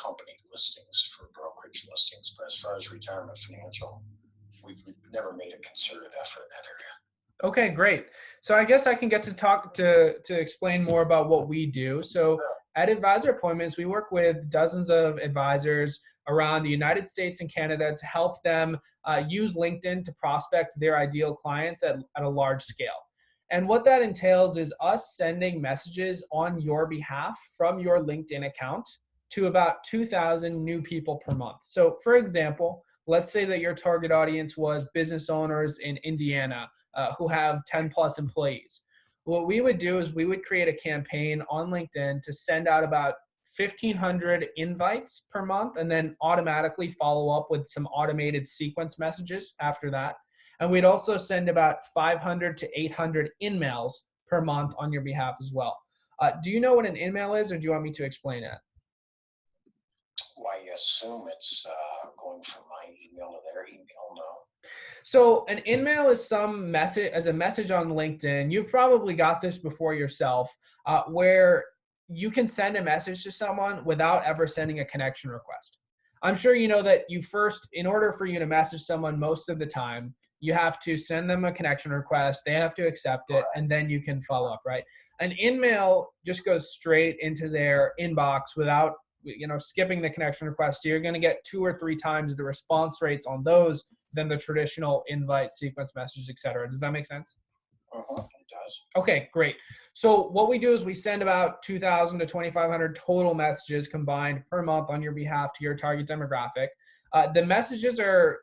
company listings for brokerage listings, but as far as retirement financial, we've never made a concerted effort in that area. Okay, great. So I guess I can get to talk to explain more about what we do. So at Advisor Appointments, we work with dozens of advisors around the United States and Canada to help them use LinkedIn to prospect their ideal clients at a large scale. And what that entails is us sending messages on your behalf from your LinkedIn account to about 2,000 new people per month. So for example, let's say that your target audience was business owners in Indiana who have 10 plus employees. What we would do is we would create a campaign on LinkedIn to send out about 1,500 invites per month and then automatically follow up with some automated sequence messages after that. And we'd also send about 500 to 800 in-mails per month on your behalf as well. Do you know what an in-mail is, or do you want me to explain it? Well, I assume it's going from my email to their email. No. So an in-mail is some message as a message on LinkedIn. You've probably got this before yourself, where you can send a message to someone without ever sending a connection request. I'm sure you know that in order for you to message someone most of the time, you have to send them a connection request, they have to accept it, and then you can follow up, right? An in-mail just goes straight into their inbox without skipping the connection request. So you're going to get 2 or 3 times the response rates on those than the traditional invite, sequence messages, et cetera. Does that make sense? It does. Okay, great. So what we do is we send about 2,000 to 2,500 total messages combined per month on your behalf to your target demographic. The messages are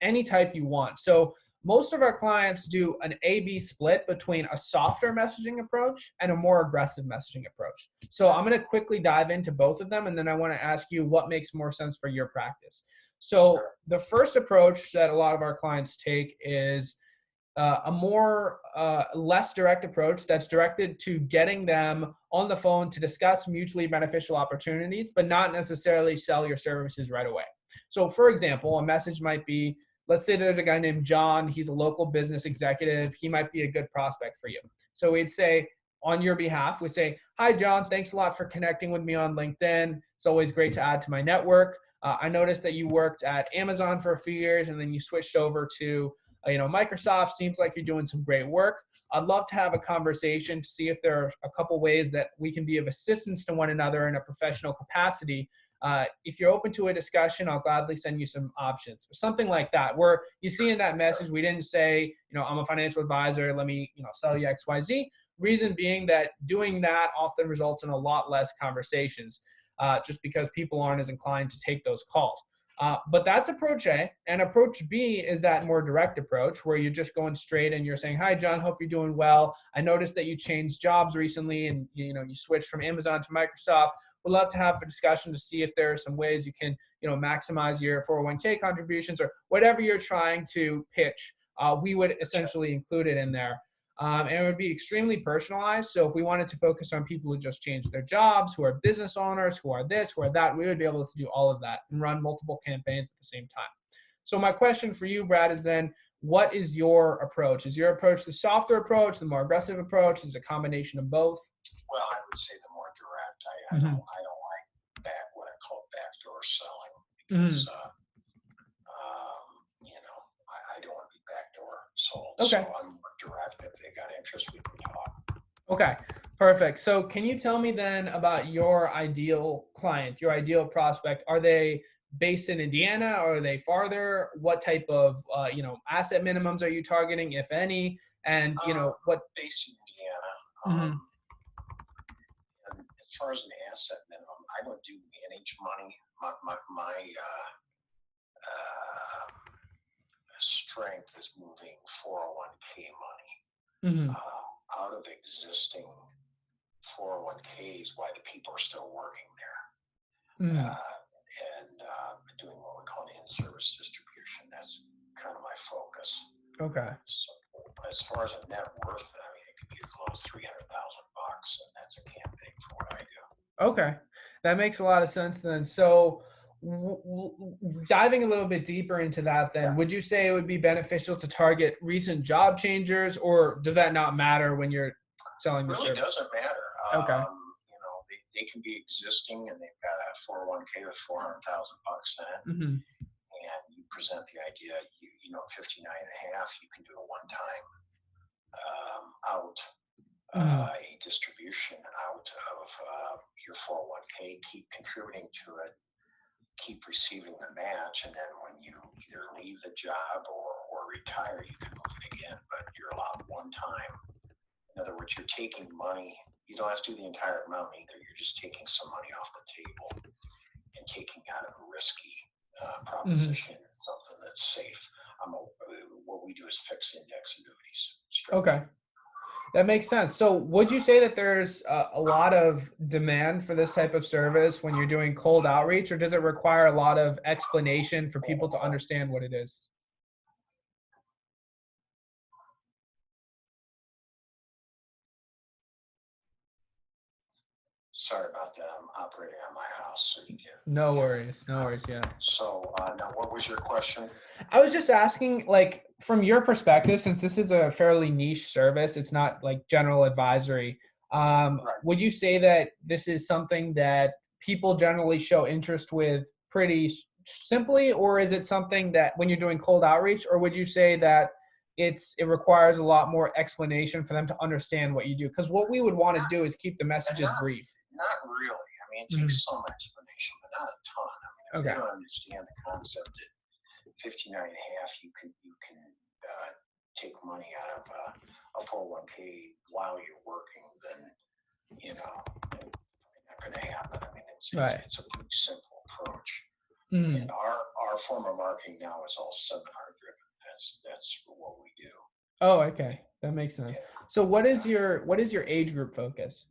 any type you want. So most of our clients do an A/B split between a softer messaging approach and a more aggressive messaging approach. So I'm going to quickly dive into both of them, and then I want to ask you what makes more sense for your practice. So the first approach that a lot of our clients take is a more less direct approach that's directed to getting them on the phone to discuss mutually beneficial opportunities, but not necessarily sell your services right away. So for example, a message might be, let's say there's a guy named John, he's a local business executive, he might be a good prospect for you. So we'd say, on your behalf, we'd say, hi, John, thanks a lot for connecting with me on LinkedIn. It's always great to add to my network. I noticed that you worked at Amazon for a few years and then you switched over to Microsoft. Seems like you're doing some great work. I'd love to have a conversation to see if there are a couple ways that we can be of assistance to one another in a professional capacity. If you're open to a discussion, I'll gladly send you some options. Something like that, where you see in that message, we didn't say, I'm a financial advisor, let me, sell you XYZ. Reason being that doing that often results in a lot less conversations, just because people aren't as inclined to take those calls. But that's approach A. And approach B is that more direct approach where you're just going straight and you're saying, hi, John, hope you're doing well. I noticed that you changed jobs recently and you switched from Amazon to Microsoft. Would love to have a discussion to see if there are some ways you can, maximize your 401k contributions or whatever you're trying to pitch. We would essentially include it in there. And it would be extremely personalized. So if we wanted to focus on people who just changed their jobs, who are business owners, who are this, who are that, we would be able to do all of that and run multiple campaigns at the same time. So my question for you, Brad, is then, what is your approach? Is your approach the softer approach, the more aggressive approach? Is it a combination of both? Well, I would say the more direct. I don't like what I call backdoor selling because I don't want to be backdoor sold. Okay. So I'm more direct. If they got interest, we can talk. Okay, perfect. So can you tell me then about your ideal client, your ideal prospect? Are they based in Indiana, or are they farther? What type of asset minimums are you targeting, if any? And what based in Indiana. And as far as an asset minimum, I don't do manage money. My strength is moving 401k money out of existing 401ks while the people are still working there. And doing what we call in-service distribution. That's kind of my focus. Okay. So as far as a net worth, it could be as low as $300,000, and that's a campaign for what I do. Okay, that makes a lot of sense then. So diving a little bit deeper into that then, would you say it would be beneficial to target recent job changers, or does that not matter when you're selling the service? It really doesn't matter. Okay. they can be existing and they've got a 401k with 400,000 bucks in it. Mm-hmm. And you present the idea, 59 and a half, you can do a one-time out, a distribution out of your 401k, keep contributing to it, keep receiving the match, and then when you either leave the job or retire, you can move it again, but you're allowed one time. In other words, you're taking money. You don't have to do the entire amount either. You're just taking some money off the table and taking out of a risky proposition, something that's safe. What we do is fix index annuities. Okay. That makes sense. So would you say that there's a lot of demand for this type of service when you're doing cold outreach, or does it require a lot of explanation for people to understand what it is? Sorry about that. I'm operating on my house. So you get. No worries. No worries. Yeah. So now what was your question? I was just asking, like, from your perspective, since this is a fairly niche service, it's not like general advisory. Right. Would you say that this is something that people generally show interest with pretty simply, or is it something that when you're doing cold outreach, or would you say that it requires a lot more explanation for them to understand what you do? Because what we would want to do is keep the messages brief. Not really. I mean, it takes some explanation, but not a ton. I mean, if you don't understand the concept that 59 and a half, you can take money out of a 401k while you're working, then it's not going to happen. I mean, it's a pretty simple approach. And our form of marketing now is all seminar driven. That's what we do. Oh, okay, that makes sense. Yeah. So what is your age group focus?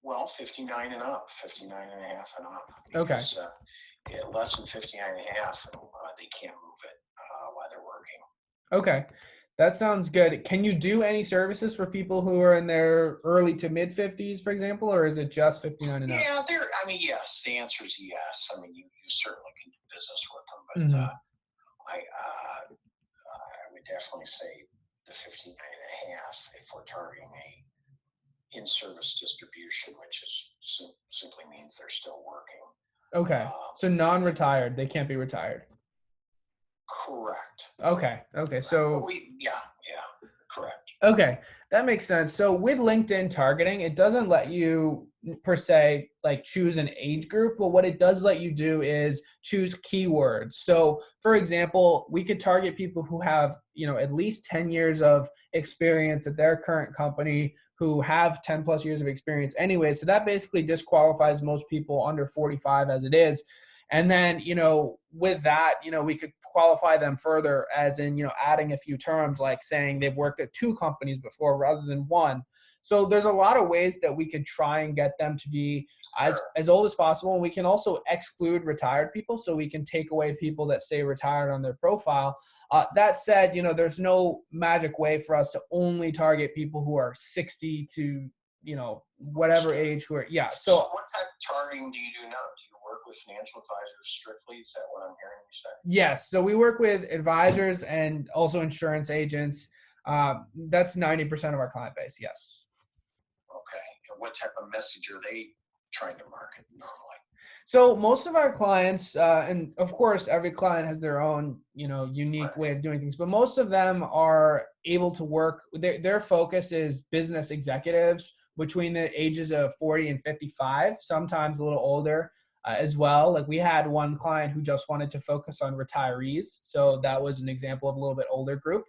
Well, 59 and up, 59 and a half and up. Because, less than 59 and a half, they can't move it while they're working. Okay, that sounds good. Can you do any services for people who are in their early to mid 50s, for example, or is it just 59 and up? Yeah, yes. The answer is yes. I mean, you certainly can do business with them, but I would definitely say the 59 and a half if we're targeting a in-service distribution, which is simply means they're still working. Okay, so non-retired, they can't be retired. Correct. Okay, so correct. Okay, that makes sense. So with LinkedIn targeting, it doesn't let you per se like choose an age group, but what it does let you do is choose keywords. So for example, we could target people who have, at least 10 years of experience at their current company, who have 10 plus years of experience anyway. So that basically disqualifies most people under 45 as it is. And then, with that, we could qualify them further as in, adding a few terms like saying they've worked at 2 companies before rather than 1. So there's a lot of ways that we could try and get them to be as old as possible. And we can also exclude retired people. So we can take away people that say retired on their profile. That said, there's no magic way for us to only target people who are 60 to, whatever age who are, So what type of targeting do you do now? Do you work with financial advisors strictly? Is that what I'm hearing you say? Yes. So we work with advisors and also insurance agents. That's 90% of our client base. Yes. Okay. And what type of message are they trying to market normally? So most of our clients, and of course, every client has their own, unique way of doing things, but most of them are able to work. Their focus is business executives between the ages of 40 and 55, sometimes a little older as well. Like we had one client who just wanted to focus on retirees. So that was an example of a little bit older group.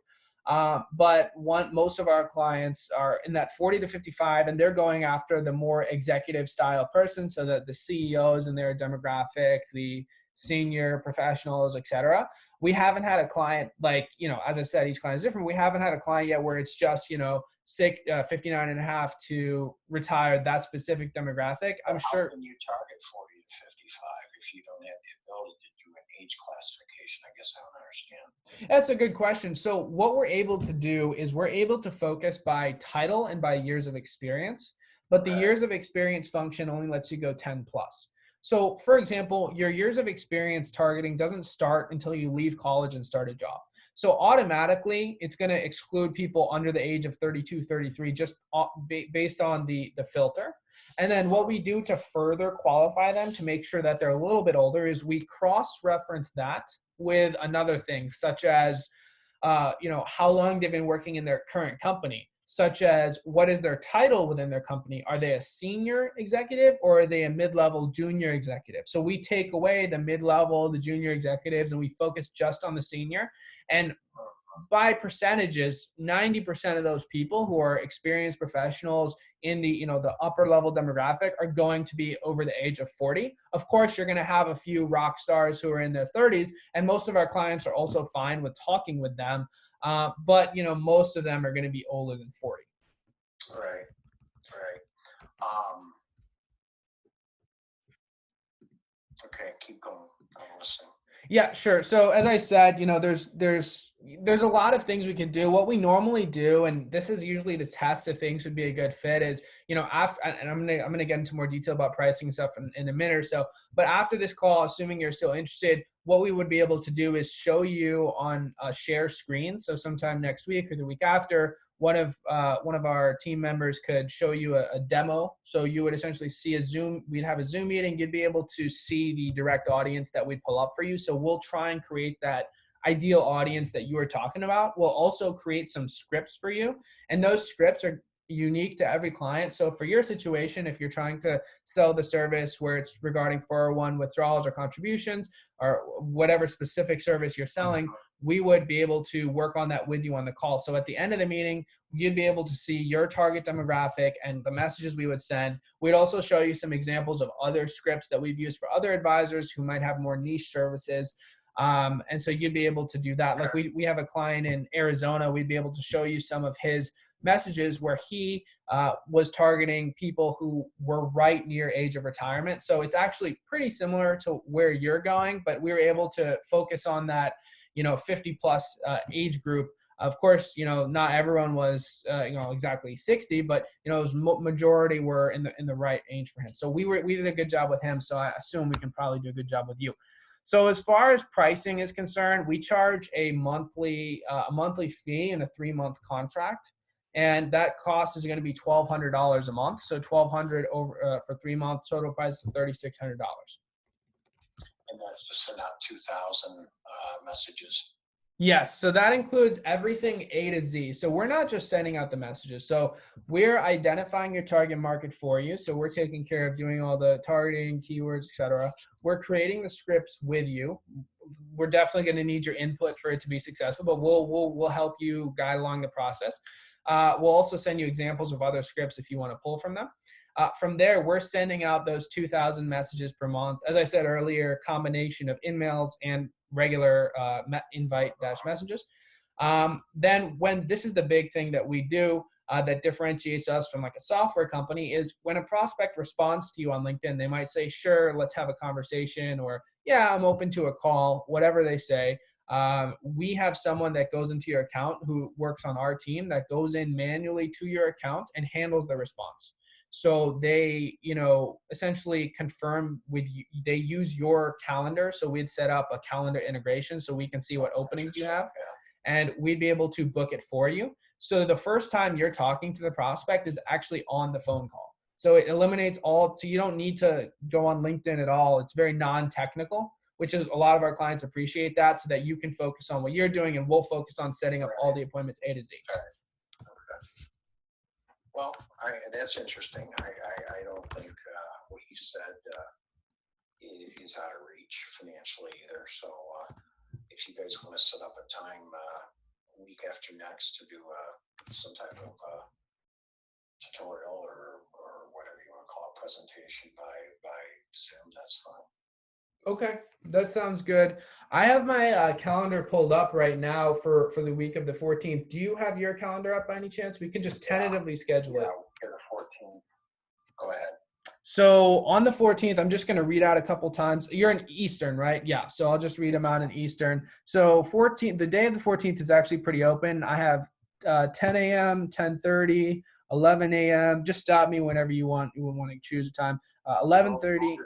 But most of our clients are in that 40 to 55, and they're going after the more executive style person, so that the CEOs in their demographic, the senior professionals, etc. We haven't had a client like, as I said, each client is different. We haven't had a client yet where it's just, 59 and a half to retire that specific demographic. I'm sure. How can you target 40 to 55 if you don't have the ability to do an age classification? I guess I don't understand. That's a good question. So what we're able to do is we're able to focus by title and by years of experience, but the years of experience function only lets you go 10 plus. So for example, your years of experience targeting doesn't start until you leave college and start a job. So automatically, it's going to exclude people under the age of 32, 33, just based on the filter. And then what we do to further qualify them to make sure that they're a little bit older is we cross-reference that with another thing, such as, how long they've been working in their current company, such as what is their title within their company? Are they a senior executive or are they a mid-level junior executive? So we take away the mid-level, the junior executives, and we focus just on the senior. And by percentages, 90% of those people who are experienced professionals in the upper level demographic are going to be over the age of 40. Of course, you're going to have a few rock stars who are in their 30s, and most of our clients are also fine with talking with them. But most of them are going to be older than 40. Right. Okay, keep going. I'm listening. Yeah, sure. So as I said, there's a lot of things we can do. What we normally do, and this is usually to test if things would be a good fit, is after, and I'm gonna get into more detail about pricing stuff in a minute or so. But after this call, assuming you're still interested, what we would be able to do is show you on a share screen. So sometime next week or the week after, one of our team members could show you a demo. So you would essentially see we'd have a Zoom meeting. You'd be able to see the direct audience that we'd pull up for you. So we'll try and create that ideal audience that you were talking about. We'll also create some scripts for you. And those scripts are unique to every client. So for your situation, if you're trying to sell the service where it's regarding 401 withdrawals or contributions or whatever specific service you're selling, we would be able to work on that with you on the call. So at the end of the meeting, you'd be able to see your target demographic and the messages we would send. We'd also show you some examples of other scripts that we've used for other advisors who might have more niche services. And so you'd be able to do that. Like we have a client in Arizona, we'd be able to show you some of his messages where he was targeting people who were right near age of retirement. So it's actually pretty similar to where you're going, but we were able to focus on that, 50 plus age group. Of course, not everyone was, exactly 60, but, it was majority were in the right age for him. So we did a good job with him. So I assume we can probably do a good job with you. So as far as pricing is concerned, we charge a monthly fee and a 3-month contract. And that cost is going to be $1,200 a month. So $1,200 over for 3 months, total price of $3,600. And that's to send out 2,000 messages. Yes. So that includes everything A to Z. So we're not just sending out the messages. So we're identifying your target market for you. So we're taking care of doing all the targeting, keywords, etc. We're creating the scripts with you. We're definitely going to need your input for it to be successful, but we'll help you guide along the process. We'll also send you examples of other scripts if you want to pull from them. From there, we're sending out those 2,000 messages per month. As I said earlier, combination of emails and regular invite messages. Then when this is the big thing that we do that differentiates us from like a software company is when a prospect responds to you on LinkedIn, they might say, sure, let's have a conversation, or yeah, I'm open to a call, whatever they say. We have someone that goes into your account who works on our team that goes in manually to your account and handles the response. So they, essentially confirm with you, they use your calendar. So we'd set up a calendar integration so we can see what openings you have and we'd be able to book it for you. So the first time you're talking to the prospect is actually on the phone call. So it eliminates so you don't need to go on LinkedIn at all. It's very non-technical, which is a lot of our clients appreciate that so that you can focus on what you're doing and we'll focus on setting up all the appointments A to Z. Well, that's interesting. I don't think what you said is out of reach financially either. So if you guys want to set up a time week after next to do some type of tutorial or whatever you want to call it, presentation by Zoom, that's fine. Okay, that sounds good. I have my calendar pulled up right now for the week of the 14th. Do you have your calendar up by any chance? We could just tentatively schedule it. Yeah, the 14th. Go ahead. So on the 14th, I'm just going to read out a couple times. You're in Eastern, right? Yeah. So I'll just read them out in Eastern. So the day of the 14th is actually pretty open. I have 10 a.m., 10:30, 11 a.m. Just stop me whenever you want. You would want to choose a time. 11:30.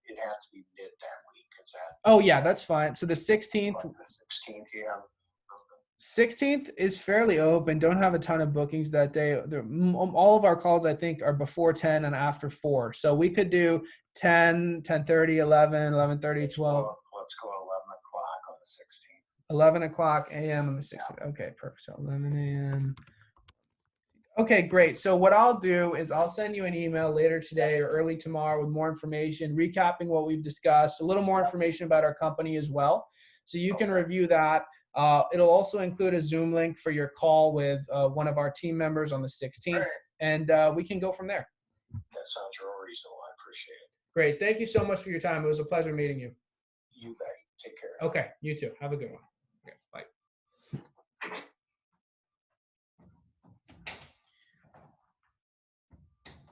It has to be mid that week. Is that? Oh yeah, that's fine. So the 16th. The 16th, yeah. 16th is fairly open. Don't have a ton of bookings that day. All of our calls, I think, are before 10 and after 4. So we could do 10, 10:30, 11, 11:30, 12. Let's go 11 o'clock on the 16th. 11 o'clock a.m. on the 16th. Yeah. Okay, perfect. So 11 a.m. Okay, great. So what I'll do is I'll send you an email later today or early tomorrow with more information, recapping what we've discussed, a little more information about our company as well. So you can review that. It'll also include a Zoom link for your call with one of our team members on the 16th, and we can go from there. That sounds real reasonable. I appreciate it. Great. Thank you so much for your time. It was a pleasure meeting you. You bet. Take care. Okay, you too. Have a good one. Okay, bye.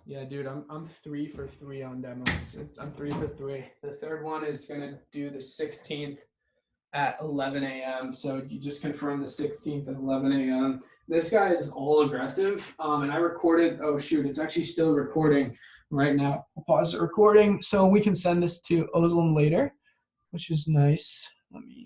Yeah, dude, I'm 3 for 3 on demos. I'm 3 for 3. The third one is gonna do the 16th at 11 a.m. So you just confirm the 16th at 11 a.m. This guy is all aggressive, and I recorded. Oh shoot, it's actually still recording right now. I'll pause the recording so we can send this to Ozlem later, which is nice. Let me